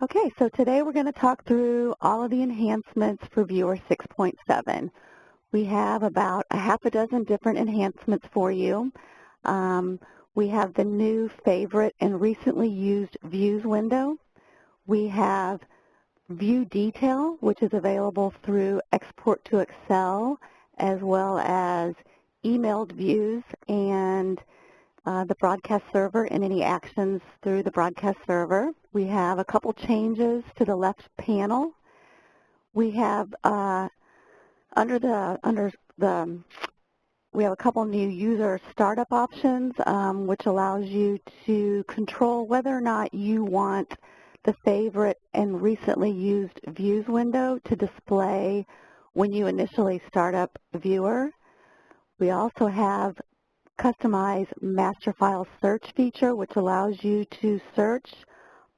Okay, so today we're going to talk through all of the enhancements for Viewer 6.7. We have about a half a dozen different enhancements for you. We have the new favorite and recently used views window. We have view detail, which is available through export to Excel, as well as emailed views and the broadcast server and any actions through the broadcast server. We have a couple changes to the left panel. We have we have a couple new user startup options, which allows you to control whether or not you want the favorite and recently used views window to display when you initially start up Viewer. We also have customize master file search feature, which allows you to search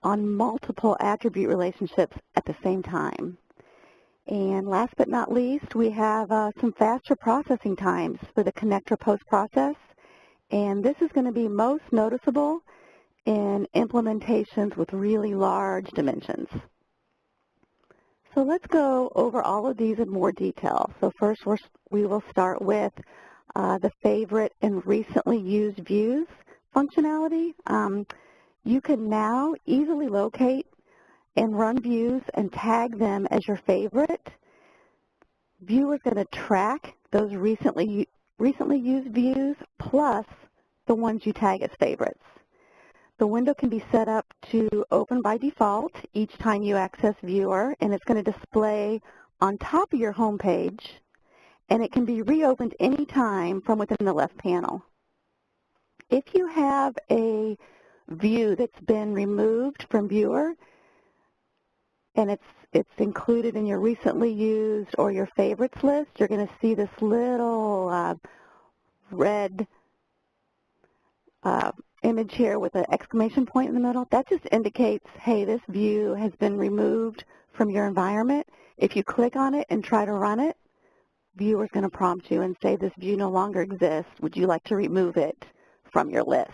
on multiple attribute relationships at the same time. And last but not least, we have some faster processing times for the connector post process. And this is going to be most noticeable in implementations with really large dimensions. So let's go over all of these in more detail. So first we will start with the favorite and recently used views functionality. You can now easily locate and run views and tag them as your favorite. Viewer is going to track those recently used views plus the ones you tag as favorites. The window can be set up to open by default each time you access Viewer, and it's going to display on top of your home page, and it can be reopened anytime from within the left panel. If you have a view that's been removed from Viewer and it's included in your recently used or your favorites list, you're going to see this little red image here with an exclamation point in the middle. That just indicates, hey, this view has been removed from your environment. If you click on it and try to run it, Viewer is going to prompt you and say, this view no longer exists. Would you like to remove it from your list?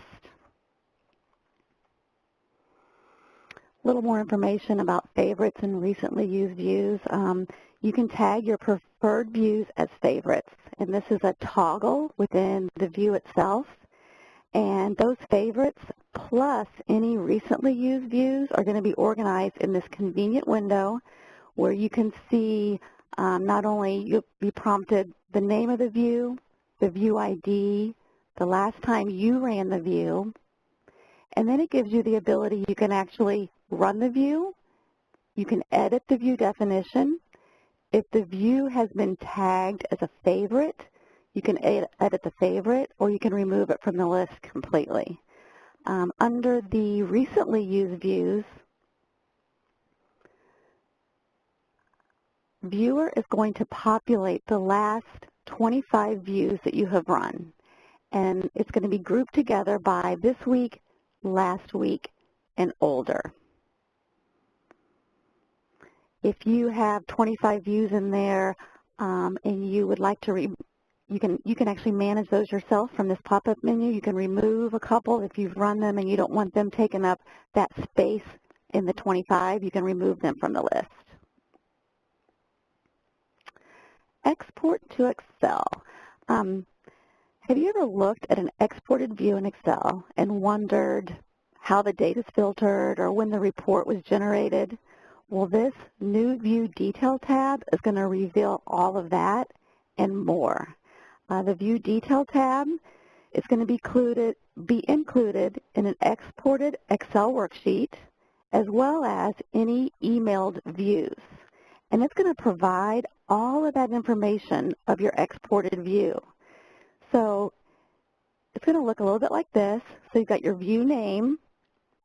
A little more information about favorites and recently used views. You can tag your preferred views as favorites, and this is a toggle within the view itself. And those favorites plus any recently used views are going to be organized in this convenient window where you can see not only you'll be prompted the name of the view ID, the last time you ran the view, and then it gives you the ability you can actually run the view, you can edit the view definition. If the view has been tagged as a favorite, you can edit the favorite or you can remove it from the list completely. Under the recently used views, Viewer is going to populate the last 25 views that you have run, and it's going to be grouped together by this week, last week, and older. If you have 25 views in there and you would like to you can actually manage those yourself from this pop-up menu. You can remove a couple if you've run them and you don't want them taking up that space in the 25. You can remove them from the list. Export to Excel. Have you ever looked at an exported view in Excel and wondered how the data is filtered or when the report was generated? Well, this new View Detail tab is going to reveal all of that and more. The View Detail tab is going to be included in an exported Excel worksheet as well as any emailed views. And it's going to provide all of that information of your exported view. So it's going to look a little bit like this. So you've got your view name,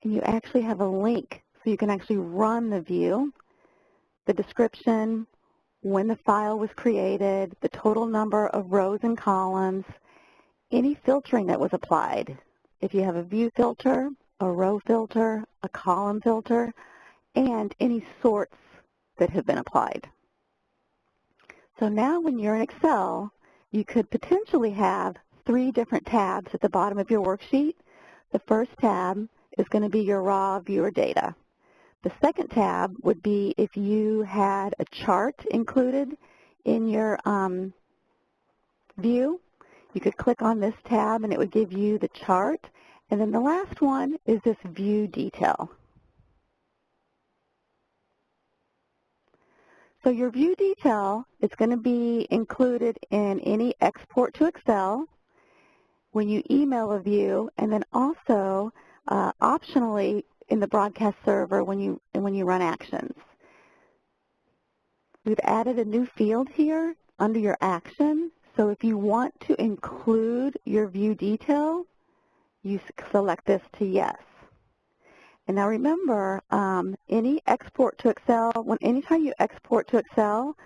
and you actually have a link so you can actually run the view, the description, when the file was created, the total number of rows and columns, any filtering that was applied. If you have a view filter, a row filter, a column filter, and any sorts that have been applied. So now when you're in Excel, you could potentially have 3 different tabs at the bottom of your worksheet. The first tab is going to be your raw viewer data. The second tab would be if you had a chart included in your view. You could click on this tab and it would give you the chart. And then the last one is this view detail. So your view detail is going to be included in any export to Excel when you email a view, and then also optionally in the broadcast server when you run actions. We've added a new field here under your action. So if you want to include your view detail, you select this to yes. And now remember, any export to Excel, anytime you export to Excel,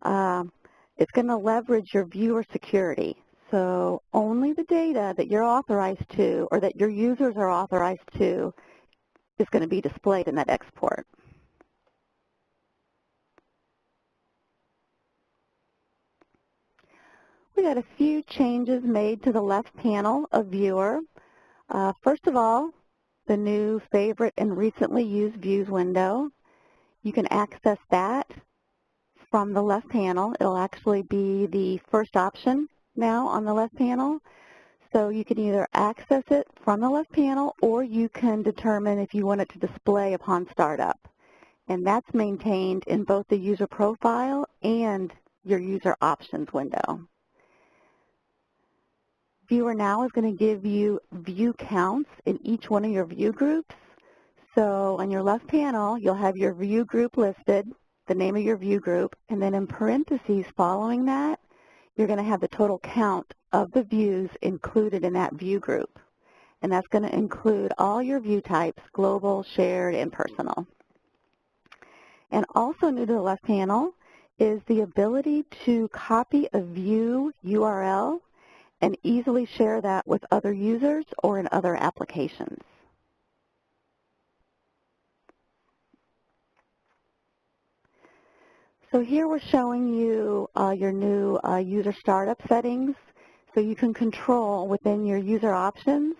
it's going to leverage your viewer security. So only the data that you're authorized to or that your users are authorized to is going to be displayed in that export. We got a few changes made to the left panel of Viewer. First of all, the new Favorite and Recently Used Views window. You can access that from the left panel. It'll actually be the first option now on the left panel. So you can either access it from the left panel or you can determine if you want it to display upon startup. And that's maintained in both the user profile and your user options window. Viewer now is going to give you view counts in each one of your view groups. So on your left panel, you'll have your view group listed, the name of your view group, and then in parentheses following that, you're going to have the total count of the views included in that view group. And that's going to include all your view types, global, shared, and personal. And also new to the left panel is the ability to copy a view URL and easily share that with other users or in other applications. So here we're showing you your new user startup settings, so you can control within your user options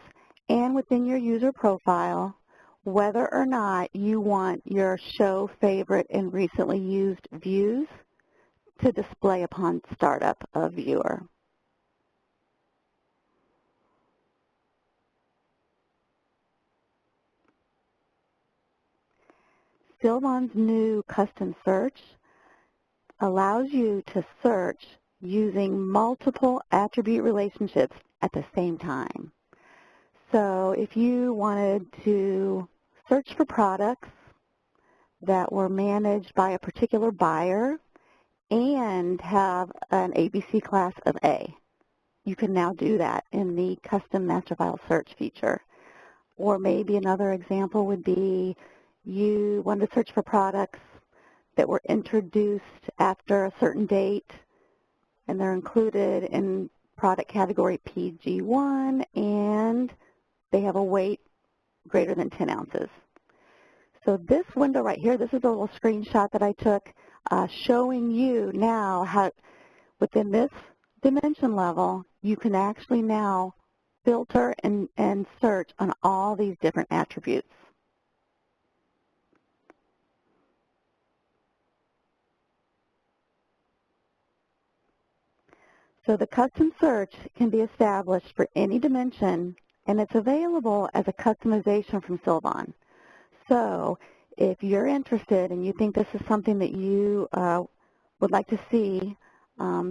and within your user profile whether or not you want your show favorite and recently used views to display upon startup of Viewer. Sylvan's new custom search allows you to search using multiple attribute relationships at the same time. So if you wanted to search for products that were managed by a particular buyer and have an ABC class of A, you can now do that in the custom master file search feature. Or maybe another example would be you wanted to search for products that were introduced after a certain date, and they're included in product category PG1, and they have a weight greater than 10 ounces. So this window right here, this is a little screenshot that I took showing you now how within this dimension level, you can actually now filter and search on all these different attributes. So the custom search can be established for any dimension, and it's available as a customization from Sylvan. So if you're interested and you think this is something that you would like to see,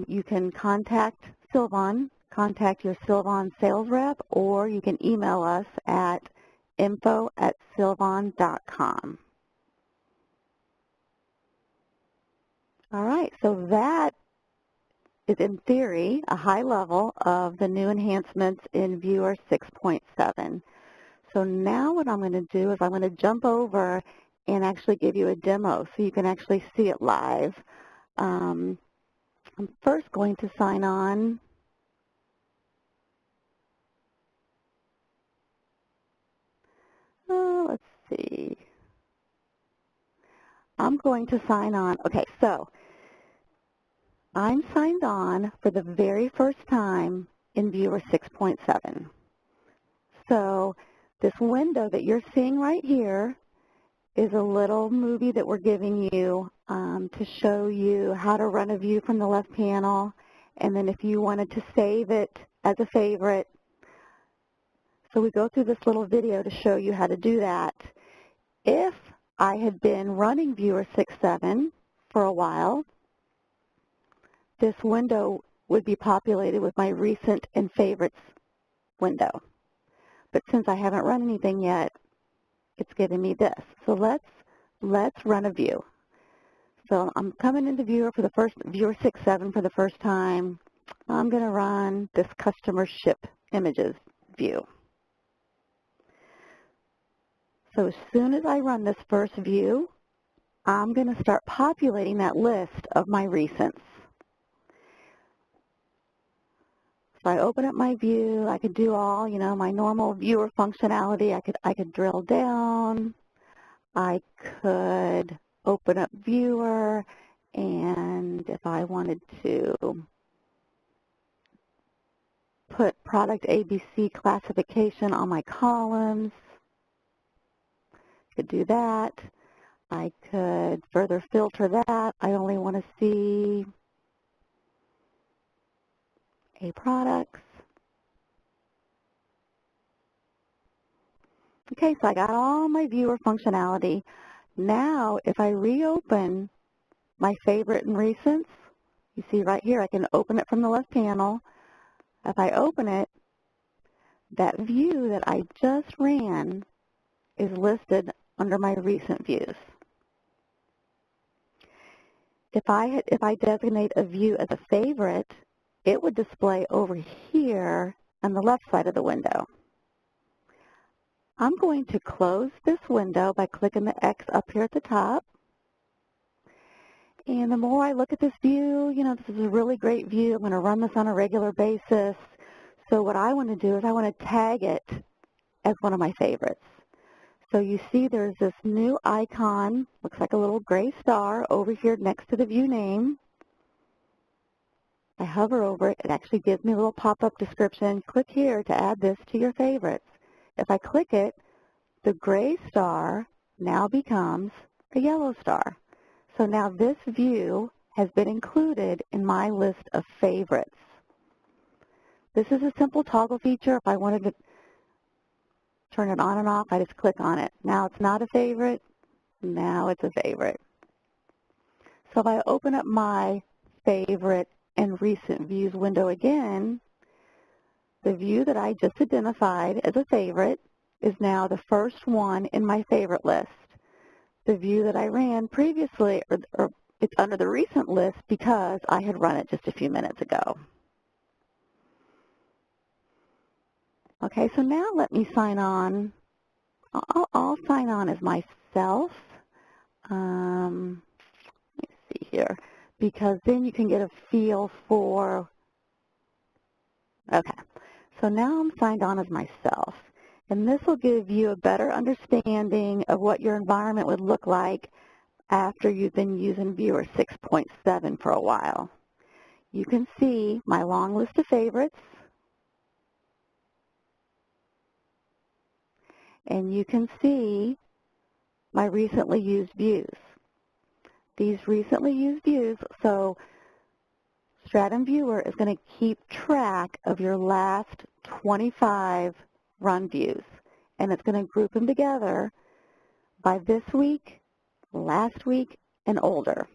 you can contact Sylvan, contact your Sylvan sales rep, or you can email us at info@sylvan.com. All right, so that is in theory a high level of the new enhancements in Viewer 6.7. So now what I'm going to do is I'm going to jump over and actually give you a demo so you can actually see it live. I'm first going to sign on. Let's see. I'm going to sign on. Okay, so I'm signed on for the very first time in Viewer 6.7. So this window that you're seeing right here is a little movie that we're giving you to show you how to run a view from the left panel, and then if you wanted to save it as a favorite. So we go through this little video to show you how to do that. If I had been running Viewer 6.7 for a while, this window would be populated with my recent and favorites window. But since I haven't run anything yet, it's giving me this. So let's run a view. So I'm coming into Viewer 6.7 for the first time. I'm going to run this customer ship images view. So as soon as I run this first view, I'm going to start populating that list of my recents. So I open up my view. I could do all, my normal viewer functionality. I could drill down. I could open up Viewer, and if I wanted to put product ABC classification on my columns, I could do that. I could further filter that. I only want to see A products. Okay, so I got all my viewer functionality. Now, if I reopen my favorite and recents, you see right here, I can open it from the left panel. If I open it, that view that I just ran is listed under my recent views. If I designate a view as a favorite, it would display over here on the left side of the window. I'm going to close this window by clicking the X up here at the top. And the more I look at this view, this is a really great view. I'm going to run this on a regular basis. So what I want to do is I want to tag it as one of my favorites. So you see there's this new icon, looks like a little gray star over here next to the view name. I hover over it. It actually gives me a little pop-up description. Click here to add this to your favorites. If I click it, the gray star now becomes a yellow star. So now this view has been included in my list of favorites. This is a simple toggle feature. If I wanted to turn it on and off, I just click on it. Now it's not a favorite. Now it's a favorite. So if I open up my favorite and recent views window again, the view that I just identified as a favorite is now the first one in my favorite list. The view that I ran previously, or it's under the recent list because I had run it just a few minutes ago. Okay, so now let me sign on. I'll sign on as myself. Let me see here, because then you can get a feel for, okay. So now I'm signed on as myself, and this will give you a better understanding of what your environment would look like after you've been using Viewer 6.7 for a while. You can see my long list of favorites, and you can see my recently used views. These recently used views, so Stratum Viewer is going to keep track of your last 25 run views, and it's going to group them together by this week, last week, and older.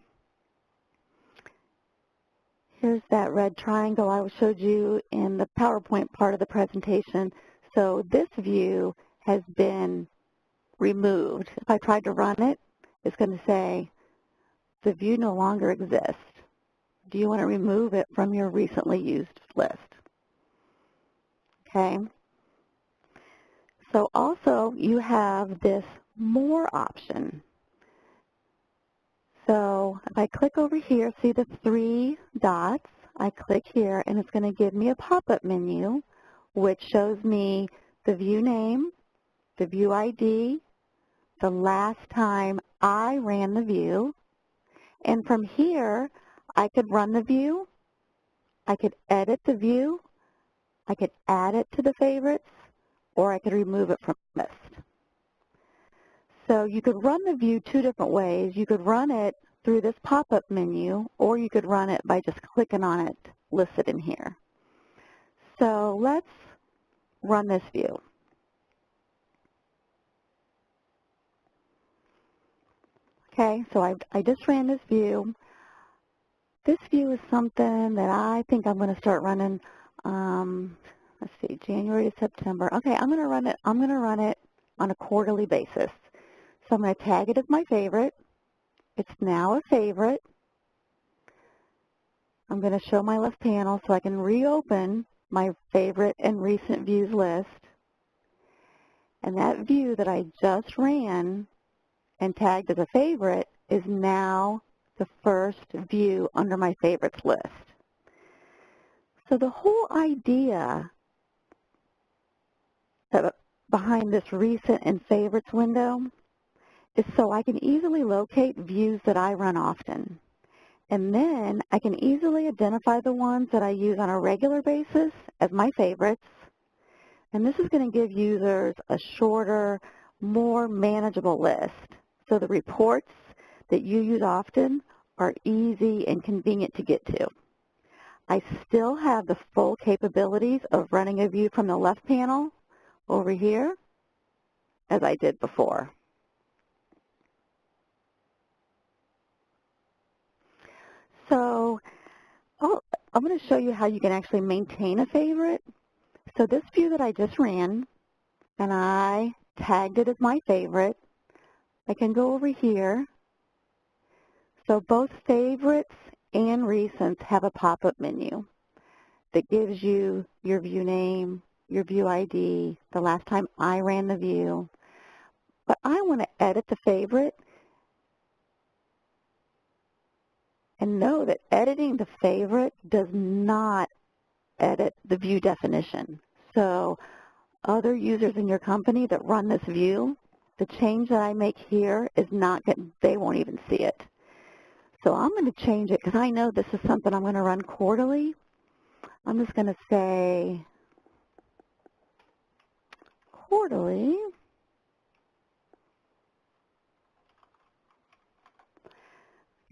Here's that red triangle I showed you in the PowerPoint part of the presentation. So this view has been removed. If I tried to run it, it's going to say, the view no longer exists. Do you want to remove it from your recently used list? Okay. So also you have this more option. So if I click over here, see the 3 dots, I click here and it's going to give me a pop-up menu which shows me the view name, the view ID, the last time I ran the view, and from here I could run the view, I could edit the view, I could add it to the favorites, or I could remove it from the list. So you could run the view two different ways. You could run it through this pop-up menu, or you could run it by just clicking on it listed in here. So let's run this view. Okay, so I just ran this view. This view is something that I think I'm going to start running, let's see, January to September. Okay, I'm going to run it on a quarterly basis. So I'm going to tag it as my favorite. It's now a favorite. I'm going to show my left panel so I can reopen my favorite and recent views list. And that view that I just ran and tagged as a favorite is now the first view under my favorites list. So the whole idea behind this recent and favorites window is so I can easily locate views that I run often. And then I can easily identify the ones that I use on a regular basis as my favorites. And this is going to give users a shorter, more manageable list. So the reports that you use often are easy and convenient to get to. I still have the full capabilities of running a view from the left panel over here as I did before. So I'm going to show you how you can actually maintain a favorite. So this view that I just ran, and I tagged it as my favorite, I can go over here. So both favorites and recents have a pop-up menu that gives you your view name, your view ID, the last time I ran the view. But I want to edit the favorite. And know that editing the favorite does not edit the view definition. So other users in your company that run this view, the change that I make here is not good. They won't even see it. So I'm going to change it because I know this is something I'm going to run quarterly. I'm just going to say quarterly.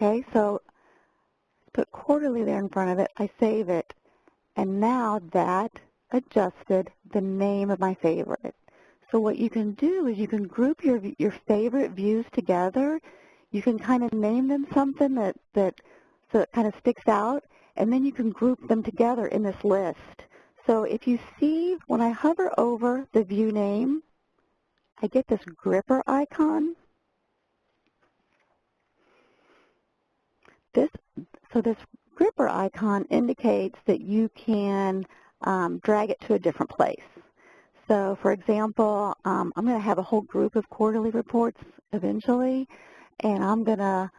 Okay, so put quarterly there in front of it. I save it. And now that adjusted the name of my favorite. So what you can do is you can group your favorite views together. You can kind of name them something so it kind of sticks out, and then you can group them together in this list. So if you see, when I hover over the view name, I get this gripper icon. This gripper icon indicates that you can drag it to a different place. So for example, I'm going to have a whole group of quarterly reports eventually, and I'm going to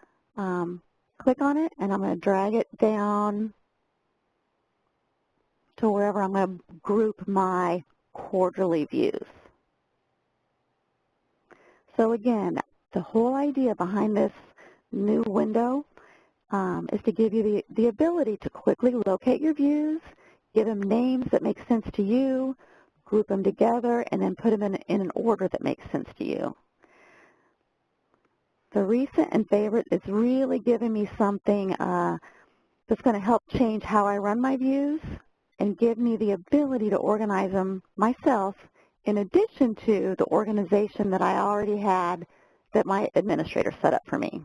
click on it, and I'm going to drag it down to wherever I'm going to group my quarterly views. So again, the whole idea behind this new window is to give you the ability to quickly locate your views, give them names that make sense to you, group them together, and then put them in an order that makes sense to you. The recent and favorite is really giving me something that's going to help change how I run my views and give me the ability to organize them myself in addition to the organization that I already had that my administrator set up for me.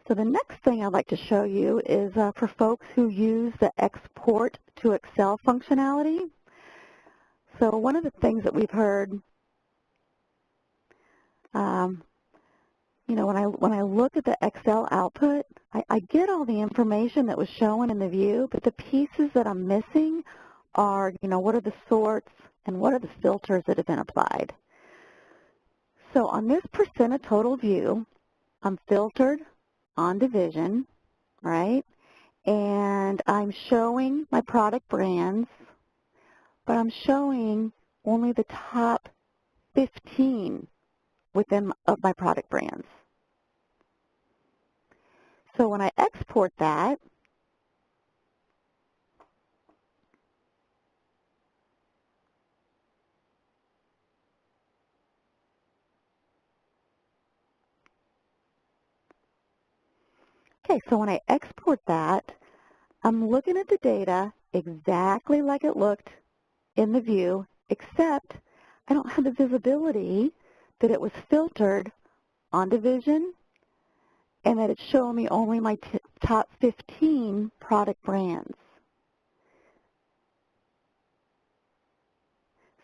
So the next thing I'd like to show you is for folks who use the export to Excel functionality. So one of the things that we've heard, you know, when I look at the Excel output, I get all the information that was shown in the view, but the pieces that I'm missing are, you know, what are the sorts and what are the filters that have been applied. So on this percent of total view, I'm filtered on division, right? And I'm showing my product brands, but I'm showing only the top 15 within of my product brands. So when I export that, Okay, so when I export that, I'm looking at the data exactly like it looked in the view, except I don't have the visibility that it was filtered on division and that it's showing me only my top 15 product brands.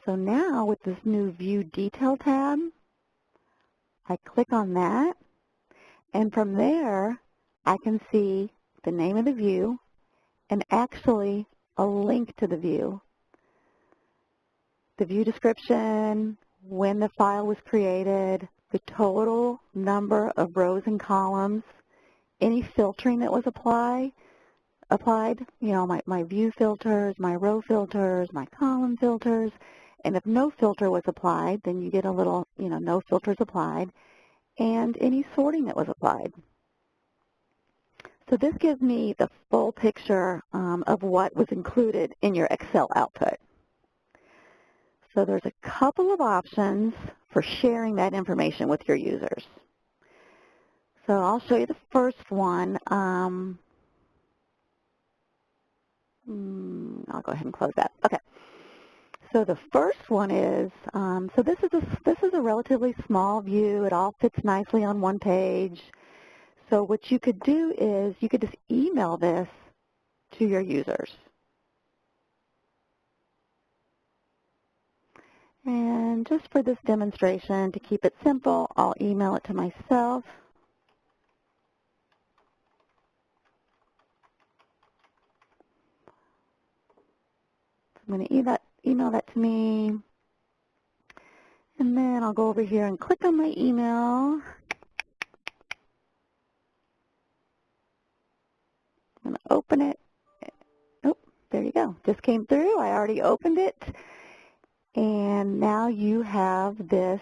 So now with this new View Detail tab, I click on that, and from there I can see the name of the view and actually a link to the view. The view description, when the file was created, the total number of rows and columns, any filtering that was applied, you know, my view filters, my row filters, my column filters, and if no filter was applied, then you get a little, you know, no filters applied, and any sorting that was applied. So this gives me the full picture of what was included in your Excel output. So there's a couple of options for sharing that information with your users. So I'll show you the first one. I'll go ahead and close that. Okay. So the first one is, so this is a relatively small view. It all fits nicely on one page. So what you could do is you could just email this to your users. And just for this demonstration, to keep it simple, I'll email it to myself. I'm going to email that to me. And then I'll go over here and click on my email. I'm going to open it. Oh, there you go. Just came through. I already opened it. And now you have this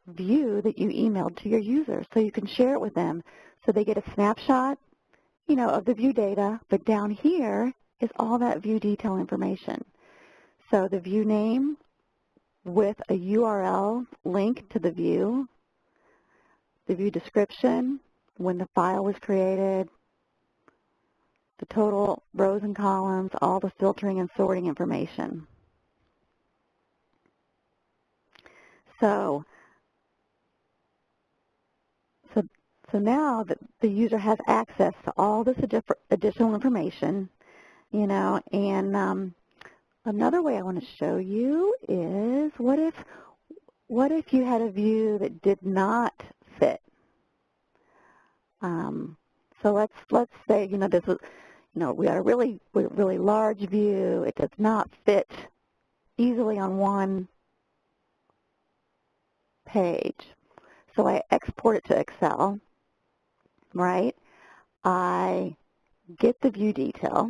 view that you emailed to your users, so you can share it with them. So they get a snapshot, you know, of the view data, but down here is all that view detail information. So the view name with a URL link to the view description, when the file was created, the total rows and columns, all the filtering and sorting information. So now the user has access to all this additional information, you know, and another way I want to show you is what if you had a view that did not fit? So let's say, you know, this is, you know, we got a really large view. It does not fit easily on one page. So I export it to Excel, right? I get the view detail.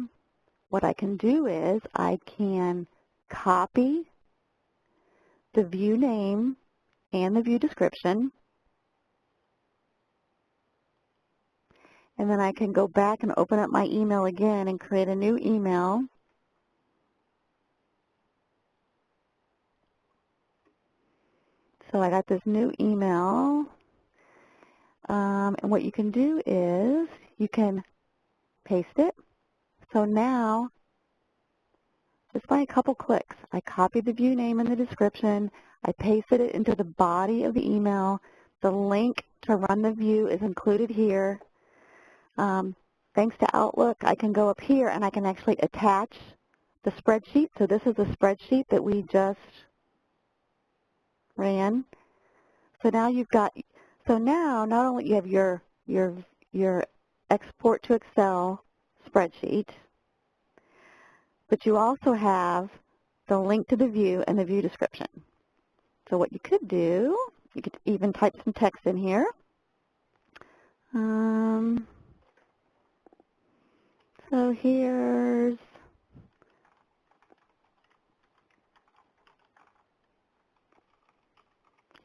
What I can do is I can copy the view name and the view description, and then I can go back and open up my email again and create a new email. So I got this new email, and what you can do is you can paste it. So now, just by a couple clicks, I copied the view name and the description, I pasted it into the body of the email. The link to run the view is included here. Thanks to Outlook, I can go up here and I can actually attach the spreadsheet. So this is a spreadsheet that we just ran. So now you've got, so now not only you have your export to Excel spreadsheet, but you also have the link to the view and the view description. So what you could do, you could even type some text in here. So here's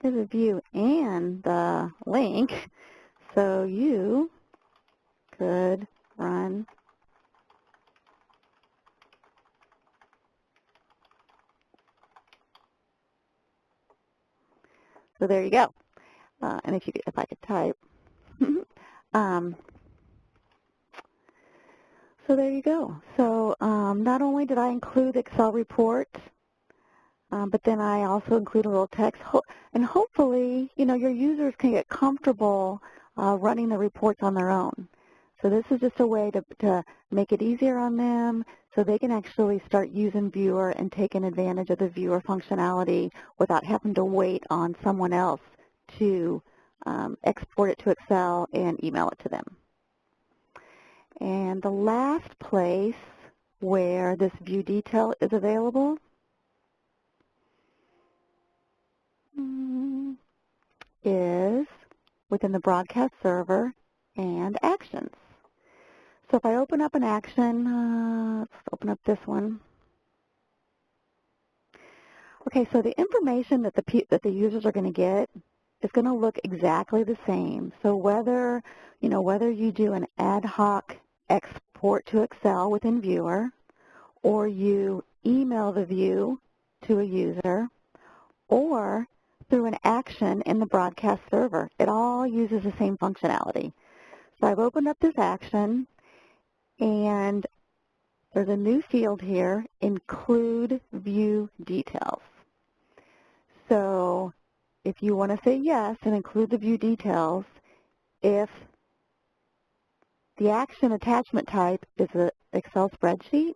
the view and the link, so you could run so there you go. And if I could type, So there you go. So not only did I include Excel report, but then I also include a little text, and hopefully, your users can get comfortable running the reports on their own. So this is just a way to make it easier on them so they can actually start using Viewer and taking advantage of the Viewer functionality without having to wait on someone else to export it to Excel and email it to them. And the last place where this view detail is available is within the broadcast server and actions. So if I open up an action, let's open up this one. Okay, so the information that the users are going to get is going to look exactly the same. So whether you do an ad hoc export to Excel within Viewer, or you email the view to a user, or through an action in the broadcast server, it all uses the same functionality. So I've opened up this action, and there's a new field here, include view details. So if you want to say yes and include the view details, if the action attachment type is an Excel spreadsheet,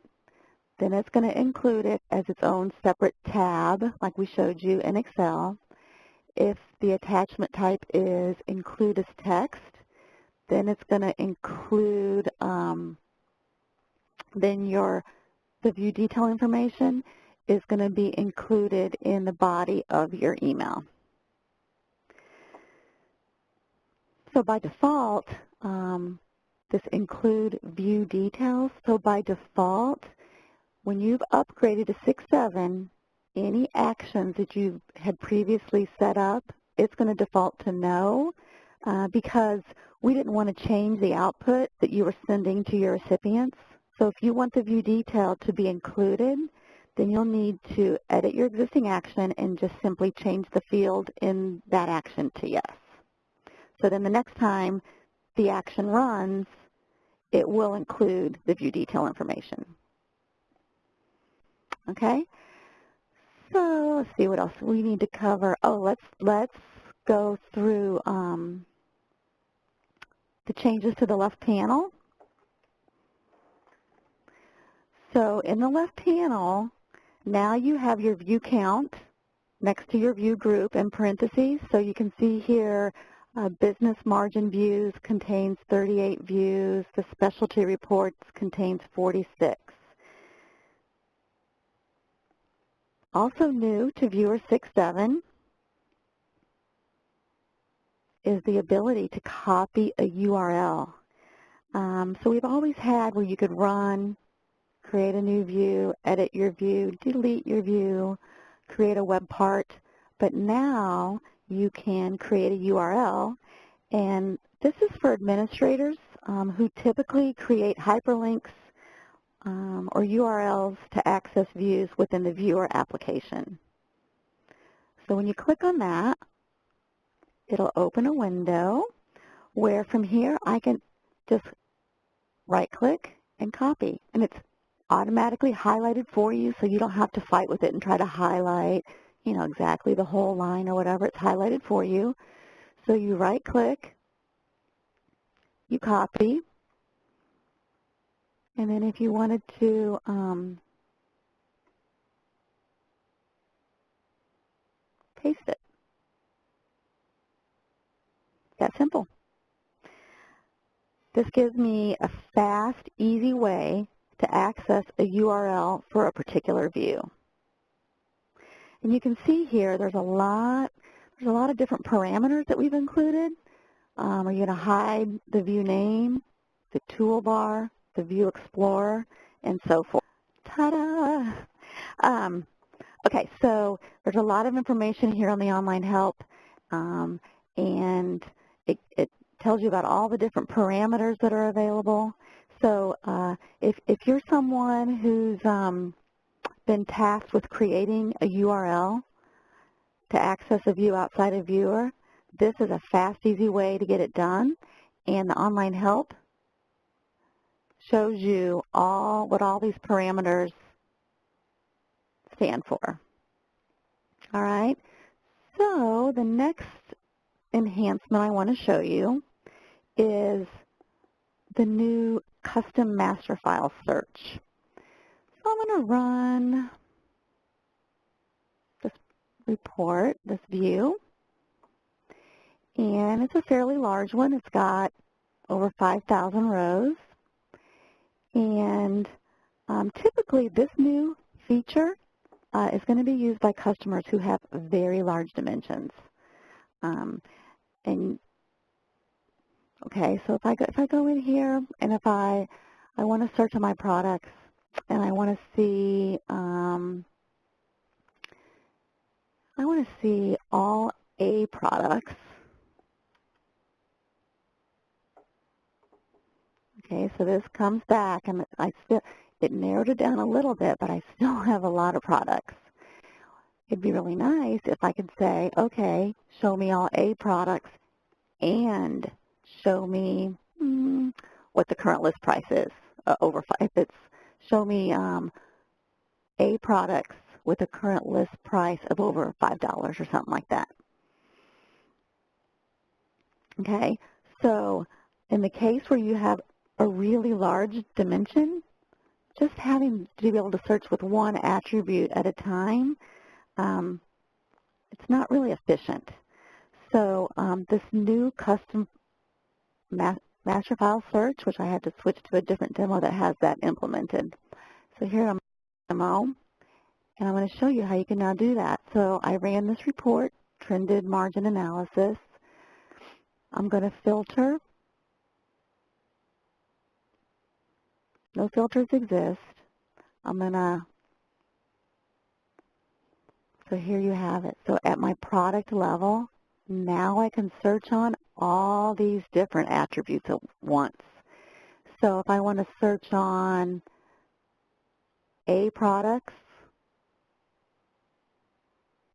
then it's going to include it as its own separate tab, like we showed you in Excel. If the attachment type is include as text, then it's going to include the view detail information is going to be included in the body of your email. So by default, this include view details. So by default, when you've upgraded to 6.7, any actions that you had previously set up, it's going to default to no because we didn't want to change the output that you were sending to your recipients. So if you want the view detail to be included, then you'll need to edit your existing action and just simply change the field in that action to yes. So then the next time the action runs, it will include the view detail information. Okay? So let's see what else we need to cover. Oh, let's go through the changes to the left panel. So in the left panel, now you have your view count next to your view group in parentheses. So you can see here business margin views contains 38 views. The specialty reports contains 46. Also new to Viewer 6.7 is the ability to copy a URL. So we've always had where you could run, create a new view, edit your view, delete your view, create a web part, but now you can create a URL, and this is for administrators who typically create hyperlinks or URLs to access views within the Viewer application. So when you click on that, it'll open a window where from here I can just right-click and copy, and it's automatically highlighted for you, so you don't have to fight with it and try to highlight, exactly the whole line or whatever. It's highlighted for you. So you right-click, you copy, and then if you wanted to paste it. That simple. This gives me a fast, easy way to access a URL for a particular view. And you can see here there's a lot of different parameters that we've included. Are you going to hide the view name, the toolbar, the view explorer, and so forth? Ta-da! Okay, so there's a lot of information here on the online help, and it tells you about all the different parameters that are available. So if you're someone who's been tasked with creating a URL to access a view outside of Viewer, this is a fast, easy way to get it done, and the online help shows you what all these parameters stand for. All right, so the next enhancement I want to show you is the new custom master file search. So I'm going to run this report, this view, and it's a fairly large one. It's got over 5,000 rows, and typically this new feature is going to be used by customers who have very large dimensions. Okay, so if I go in here and if I want to search on my products and I want to see all A products. Okay, so this comes back and it narrowed it down a little bit, but I still have a lot of products. It'd be really nice if I could say, okay, show me all A products and show me what the current list price is show me A products with a current list price of over $5 or something like that. Okay, so in the case where you have a really large dimension, just having to be able to search with one attribute at a time, it's not really efficient. So this new custom master file search, which I had to switch to a different demo that has that implemented. So here I'm demo, and I'm going to show you how you can now do that. So I ran this report, trended margin analysis. I'm going to filter. No filters exist. So here you have it. So at my product level, now I can search on all these different attributes at once. So if I want to search on A products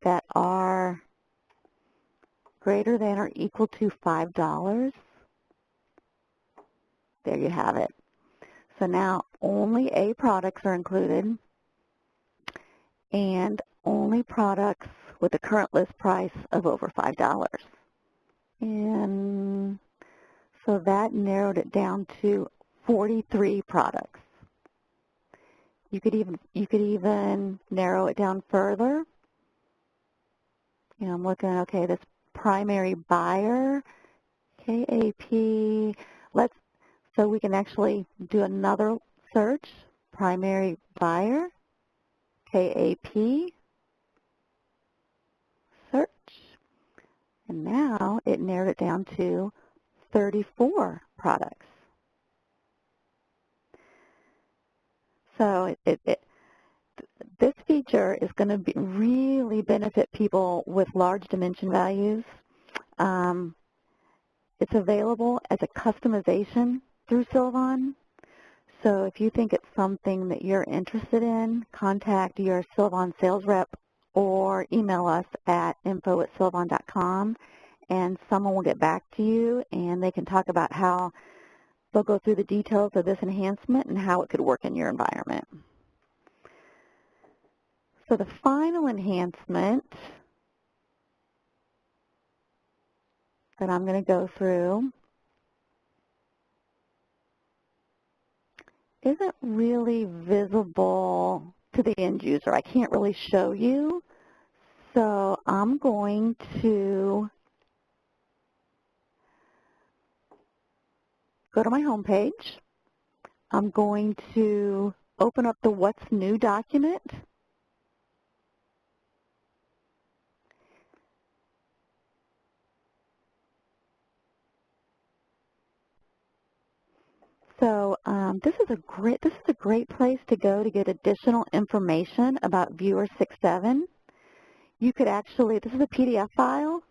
that are greater than or equal to $5, there you have it. So now only A products are included and only products with a current list price of over $5. And so that narrowed it down to 43 products. You could even narrow it down further. You know, I'm looking at, okay, this primary buyer, KAP, so we can actually do another search, primary buyer, KAP, search, and now it narrowed it down to 34 products. So this feature is going to really benefit people with large dimension values. It's available as a customization through Sylvan. So if you think it's something that you're interested in, contact your Sylvan sales rep or email us at info@sylvan.com, and someone will get back to you and they can talk about how they'll go through the details of this enhancement and how it could work in your environment. So the final enhancement that I'm going to go through isn't really visible to the end user. I can't really show you. So I'm going to go to my home page. I'm going to open up the What's New document. So this is a great place to go to get additional information about Viewer 6.7. You could actually, this is a PDF file.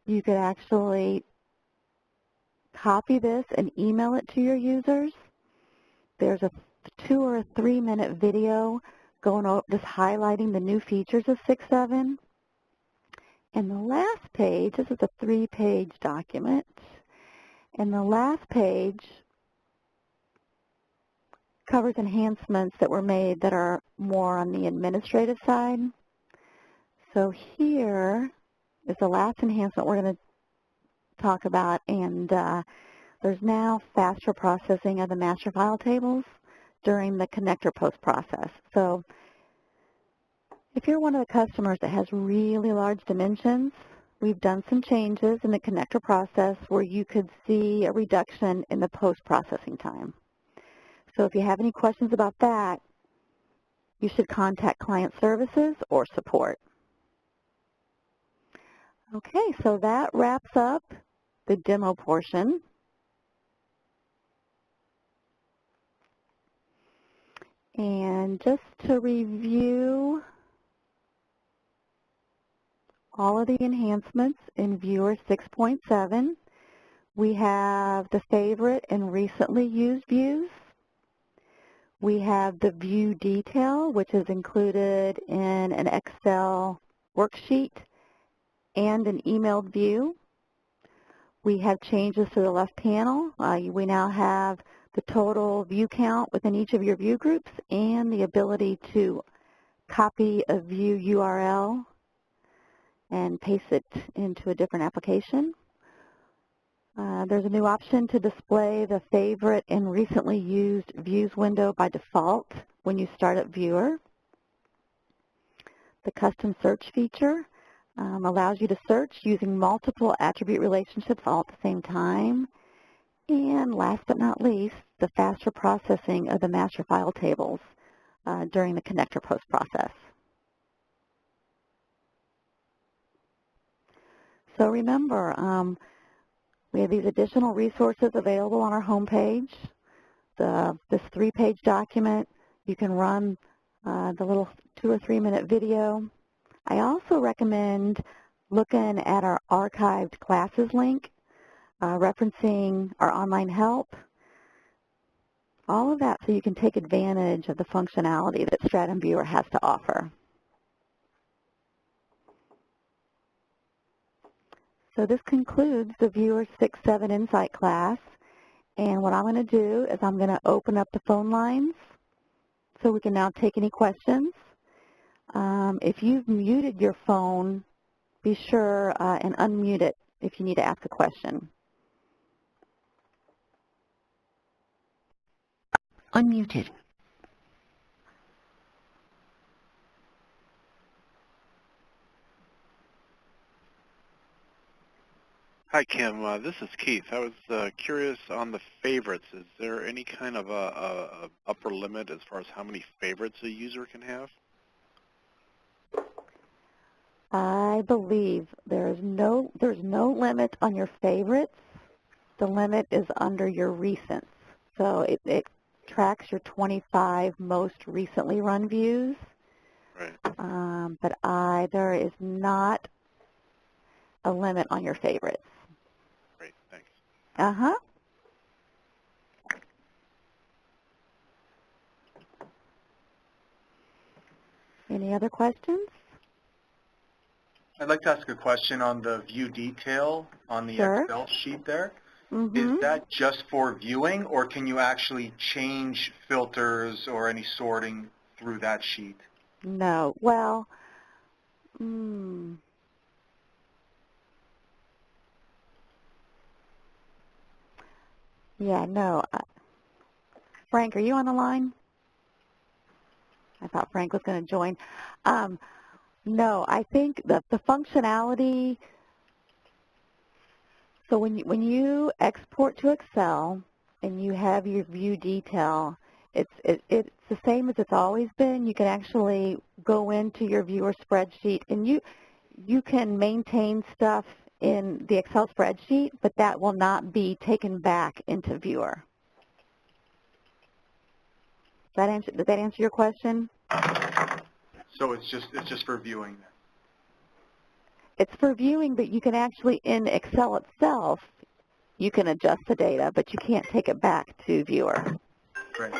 You could actually copy this and email it to your users. There's a 2 or 3 minute video going over just highlighting the new features of 6.7. And the last page, this is a 3-page document. And the last page covers enhancements that were made that are more on the administrative side. So here is the last enhancement we're going to talk about, and there's now faster processing of the master file tables during the connector post process. So if you're one of the customers that has really large dimensions, we've done some changes in the connector process where you could see a reduction in the post-processing time. So if you have any questions about that, you should contact client services or support. Okay, so that wraps up the demo portion. And just to review all of the enhancements in Viewer 6.7, we have the favorite and recently used views. We have the view detail, which is included in an Excel worksheet and an emailed view. We have changes to the left panel. We now have the total view count within each of your view groups and the ability to copy a view URL and paste it into a different application. There's a new option to display the favorite and recently used views window by default when you start up Viewer. The custom search feature allows you to search using multiple attribute relationships all at the same time. And last but not least, the faster processing of the master file tables during the connector post process. So remember, we have these additional resources available on our homepage. This 3-page document, you can run the little 2 or 3 minute video. I also recommend looking at our archived classes link, referencing our online help, all of that so you can take advantage of the functionality that Stratum Viewer has to offer. So this concludes the Viewer 6.7 Insight class, and what I'm going to do is I'm going to open up the phone lines so we can now take any questions. If you've muted your phone, be sure and unmute it if you need to ask a question. Unmuted. Hi, Kim. This is Keith. I was curious on the favorites. Is there any kind of a upper limit as far as how many favorites a user can have? I believe there's no limit on your favorites. The limit is under your recents. So it tracks your 25 most recently run views. Right. But there is not a limit on your favorites. Great. Thanks. Uh-huh. Any other questions? I'd like to ask a question on the view detail on the Sure. Excel sheet there. Mm-hmm. Is that just for viewing, or can you actually change filters or any sorting through that sheet? No. Well, yeah, no. Frank, are you on the line? I thought Frank was going to join. No, I think that the functionality, so when you export to Excel and you have your view detail, it's the same as it's always been. You can actually go into your viewer spreadsheet and you can maintain stuff in the Excel spreadsheet, but that will not be taken back into Viewer. Does that answer your question? So it's just for viewing then? It's for viewing, but you can actually, in Excel itself, you can adjust the data, but you can't take it back to Viewer. Great.